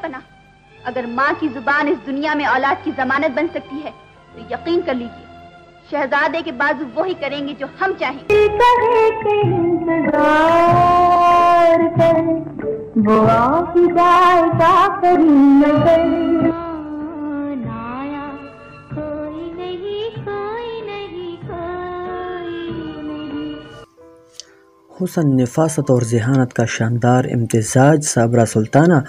پناہ اگر ماں کی زبان اس دنیا میں اولاد کی ضمانت بن سکتی ہے تو یقین کر لیجیے شہزادے کے بازو وہی کریں گے جو ہم چاہیں گے۔ حسن، نفاست اور ذہانت کا شاندار امتزاج صابرہ سلطانہ،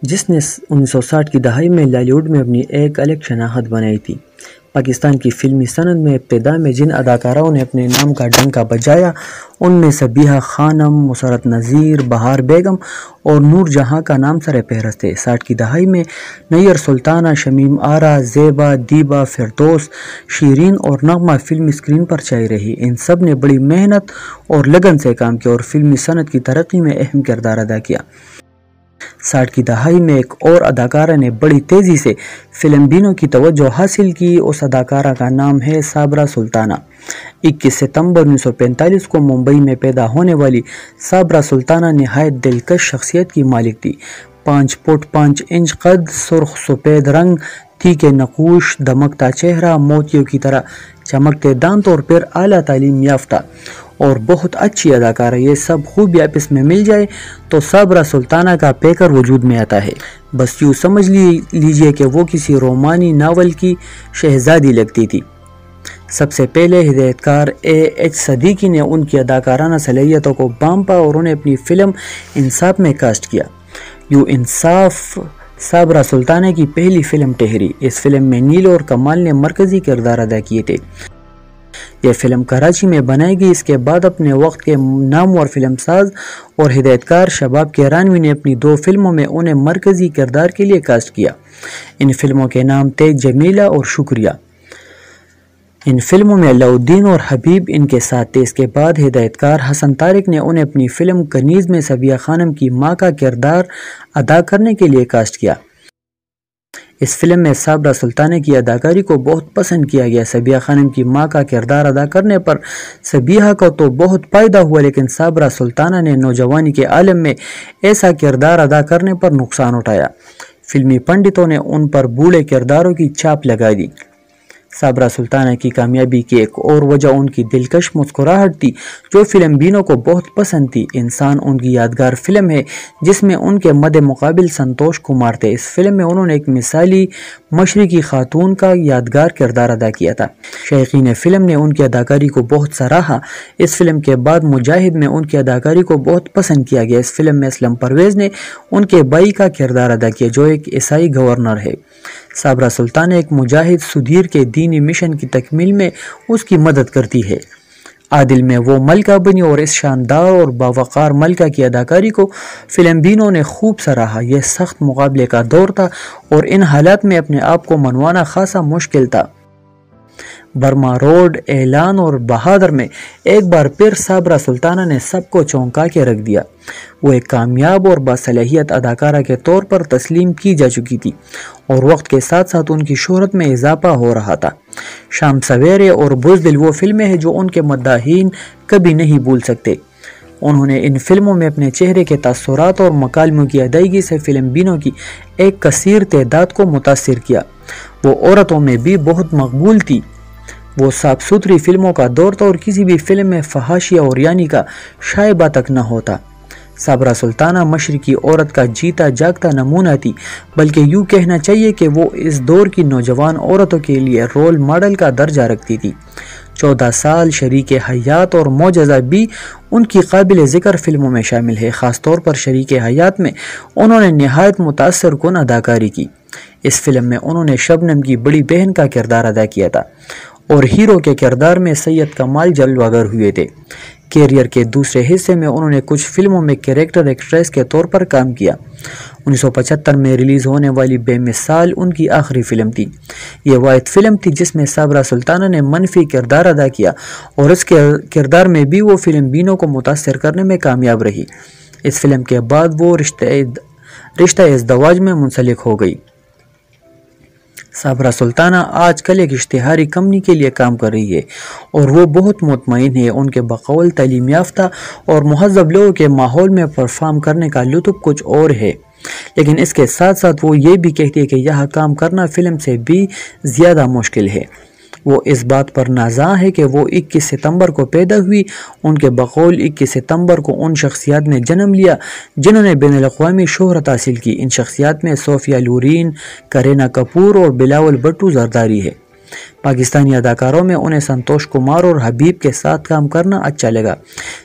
جس نے 1960 کی دہائی میں لالی ووڈ میں اپنی ایک الگ شناخت بنائی تھی۔ پاکستان کی فلمی صنعت میں ابتدا میں جن اداکاروں نے اپنے نام کا ڈنکا بجایا ان میں سبیحہ خانم، مسرت نذیر، بہار بیگم اور نور جہاں کا نام سر فہرست ہے۔ 60 کی دہائی میں نیر سلطانہ، شمیم آرا، زیبا، دیبا، فردوس، شیرین اور نغمہ فلمی اسکرین پر چھائی رہی۔ ان سب نے بڑی محنت اور لگن سے کام کیا اور فلمی صنعت کی ترقی میں اہم کردار ادا کیا۔ 60 کی دہائی میں ایک اور اداکارہ نے بڑی تیزی سے فلم بینوں کی توجہ حاصل کی، اس اداکارہ کا نام ہے صابرہ سلطانہ۔ 21 ستمبر 1945 کو ممبئی میں پیدا ہونے والی صابرہ سلطانہ نہایت دلکش شخصیت کی مالک تھی۔ 5 فٹ 5 انچ قد، سرخ سفید رنگ، تھیکے نقوش، دمکتا چہرہ، موتیوں کی طرح چمکتے دانت اور پھر اعلیٰ تعلیم یافتہ اور بہت اچھی اداکارہ، یہ سب خوبیاں آپس میں مل جائے تو صابرہ سلطانہ کا پیکر وجود میں آتا ہے۔ بس یوں سمجھ لیجئے کہ وہ کسی رومانی ناول کی شہزادی لگتی تھی۔ سب سے پہلے ہدایت کار A.H. صدیقی نے ان کی اداکارانہ صلاحیتوں کو بھانپا اور انہیں اپنی فلم انصاف میں کاسٹ کیا۔ یوں انصاف صابرہ سلطانہ کی پہلی فلم ٹھہری۔ اس فلم میں نیل اور کمال نے مرکزی کردار ادا کیے تھے۔ یہ فلم کراچی میں بنائی گئی۔ اس کے بعد اپنے وقت کے نامور فلم ساز اور ہدایت کار شباب کیرانوی نے اپنی 2 فلموں میں انہیں مرکزی کردار کے لیے کاسٹ کیا۔ ان فلموں کے نام تھے جمیلہ اور شکریہ۔ ان فلموں میں علاؤالدین اور حبیب ان کے ساتھ تھے۔ اس کے بعد ہدایت کار حسن طارق نے انہیں اپنی فلم کنیز میں سبیحہ خانم کی ماں کا کردار ادا کرنے کے لیے کاسٹ کیا۔ اس فلم میں صابرہ سلطانہ کی اداکاری کو بہت پسند کیا گیا۔ سبیحہ خانم کی ماں کا کردار ادا کرنے پر سبیحہ کو تو بہت فائدہ ہوا، لیکن صابرہ سلطانہ نے نوجوانی کے عالم میں ایسا کردار ادا کرنے پر نقصان اٹھایا۔ فلمی پنڈتوں نے ان پر بوڑھے کرداروں کی چھاپ لگا دی۔ صابرہ سلطانہ کی کامیابی کی ایک اور وجہ ان کی دلکش مسکراہٹ تھی جو فلم بینوں کو بہت پسند تھی۔ انسان ان کی یادگار فلم ہے جس میں ان کے مد مقابل سنتوش کمار تھے۔ اس فلم میں انہوں نے ایک مثالی مشرقی خاتون کا یادگار کردار ادا کیا تھا۔ شائقین فلم نے ان کی اداکاری کو بہت سراہا۔ اس فلم کے بعد مجاہد میں ان کی اداکاری کو بہت پسند کیا گیا۔ اس فلم میں اسلم پرویز نے ان کے بھائی کا کردار ادا کیا جو ایک عیسائی گورنر ہے۔ صابرہ سلطانہ ایک مجاہد سدھیر کے دینی مشن کی تکمیل میں اس کی مدد کرتی ہے۔ عادل میں وہ ملکہ بنی اور اس شاندار اور باوقار ملکہ کی اداکاری کو فلم بینوں نے خوب سراہا۔ یہ سخت مقابلے کا دور تھا اور ان حالات میں اپنے آپ کو منوانا خاصا مشکل تھا۔ برما روڈ، اعلان اور بہادر میں ایک بار پھر صابرہ سلطانہ نے سب کو چونکا کے رکھ دیا۔ وہ ایک کامیاب اور باصلاحیت اداکارہ کے طور پر تسلیم کی جا چکی تھی اور وقت کے ساتھ ساتھ ان کی شہرت میں اضافہ ہو رہا تھا۔ شام سویرے اور بزدل وہ فلمیں ہیں جو ان کے مداحین کبھی نہیں بھول سکتے۔ انہوں نے ان فلموں میں اپنے چہرے کے تاثرات اور مکالموں کی ادائیگی سے فلم بینوں کی ایک کثیر تعداد کو متاثر کیا۔ وہ عورتوں میں بھی بہت مقبول تھی۔ وہ صاف ستھری فلموں کا دور تھا اور کسی بھی فلم میں فحاشی اور یعنی کا شائبہ تک نہ ہوتا۔ صابرہ سلطانہ مشرقی عورت کا جیتا جاگتا نمونہ تھی، بلکہ یوں کہنا چاہیے کہ وہ اس دور کی نوجوان عورتوں کے لیے رول ماڈل کا درجہ رکھتی تھی۔ 14 سال، شریک حیات اور معجزہ بھی ان کی قابل ذکر فلموں میں شامل ہے۔ خاص طور پر شریک حیات میں انہوں نے نہایت متاثر کن اداکاری کی۔ اس فلم میں انہوں نے شبنم کی بڑی بہن کا کردار ادا کیا تھا اور ہیرو کے کردار میں سید کمال جلوہ گر ہوئے تھے۔ کیریئر کے دوسرے حصے میں انہوں نے کچھ فلموں میں کریکٹر ایکٹریس کے طور پر کام کیا۔ 1975 میں ریلیز ہونے والی بے مثال ان کی آخری فلم تھی۔ یہ واحد فلم تھی جس میں صابرہ سلطانہ نے منفی کردار ادا کیا اور اس کے کردار میں بھی وہ فلم بینوں کو متاثر کرنے میں کامیاب رہی۔ اس فلم کے بعد وہ رشتہ ازدواج میں منسلک ہو گئی۔ صابرہ سلطانہ آج کل ایک اشتہاری کمپنی کے لیے کام کر رہی ہے اور وہ بہت مطمئن ہے۔ ان کے بقول تعلیم یافتہ اور مہذب لوگوں کے ماحول میں پرفارم کرنے کا لطف کچھ اور ہے۔ لیکن اس کے ساتھ ساتھ وہ یہ بھی کہتی ہے کہ یہاں کام کرنا فلم سے بھی زیادہ مشکل ہے۔ وہ اس بات پر نازاں ہے کہ وہ 21 ستمبر کو پیدا ہوئی۔ ان کے بقول 21 ستمبر کو ان شخصیات نے جنم لیا جنہوں نے بین الاقوامی شہرت حاصل کی۔ ان شخصیات میں صوفیہ لورین، کرینہ کپور اور بلاول بھٹو زرداری ہے۔ پاکستانی اداکاروں میں انہیں سنتوش کمار اور حبیب کے ساتھ کام کرنا اچھا لگا،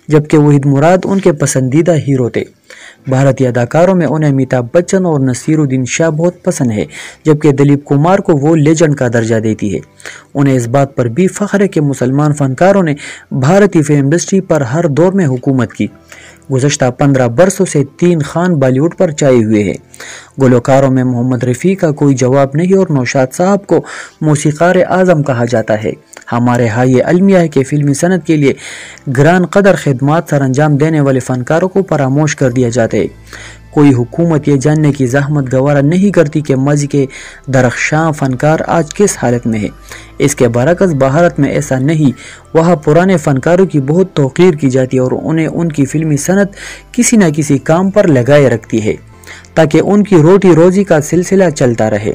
جبکہ وحید مراد ان کے پسندیدہ ہیرو تھے۔ بھارتی اداکاروں میں انہیں امیتابھ بچن اور نصیر الدین شاہ بہت پسند ہے، جبکہ دلیپ کمار کو وہ لیجنڈ کا درجہ دیتی ہے۔ انہیں اس بات پر بھی فخر ہے کہ مسلمان فنکاروں نے بھارتی فلم انڈسٹری پر ہر دور میں حکومت کی۔ گزشتہ 15 برسوں سے 3 خان بالی ووڈ پر چھائے ہوئے ہیں۔ گلوکاروں میں محمد رفیع کا کوئی جواب نہیں اور نوشاد صاحب کو موسیقار اعظم کہا جاتا ہے۔ ہمارے ہاں یہ المیہ ہے کہ فلمی صنعت کے لیے گران قدر خدمات سر انجام دینے والے فنکاروں کو فراموش کر دیا جاتا ہے۔ کوئی حکومت یہ جاننے کی زحمت گوارا نہیں کرتی کہ ماضی کے درخشاں فنکار آج کس حالت میں ہے۔ اس کے برعکس بھارت میں ایسا نہیں، وہاں پرانے فنکاروں کی بہت توقیر کی جاتی ہے اور انہیں ان کی فلمی صنعت کسی نہ کسی کام پر لگائے رکھتی ہے تاکہ ان کی روٹی روزی کا سلسلہ چلتا رہے۔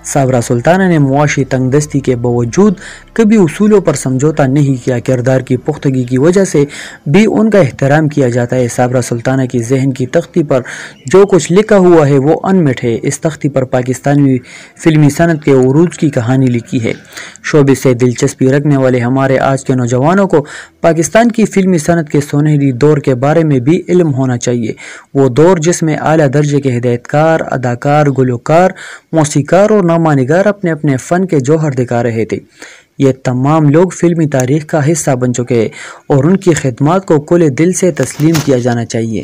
صابرہ سلطانہ نے معاشی تنگ دستی کے باوجود کبھی اصولوں پر سمجھوتا نہیں کیا۔ کردار کی پختگی کی وجہ سے بھی ان کا احترام کیا جاتا ہے۔ صابرہ سلطانہ کی ذہن کی تختی پر جو کچھ لکھا ہوا ہے وہ انمٹ ہے۔ اس تختی پر پاکستانی فلمی صنعت کے عروج کی کہانی لکھی ہے۔ شعبے سے دلچسپی رکھنے والے ہمارے آج کے نوجوانوں کو پاکستان کی فلمی صنعت کے سنہری دور کے بارے میں بھی علم ہونا چاہیے۔ وہ دور جس میں اعلیٰ درجے کے ہدایت کار، اداکار، گلوکار، موسیقار اور نامہ نگار اپنے اپنے فن کے جوہر دکھا رہے تھے۔ یہ تمام لوگ فلمی تاریخ کا حصہ بن چکے ہیں اور ان کی خدمات کو کھلے دل سے تسلیم کیا جانا چاہیے۔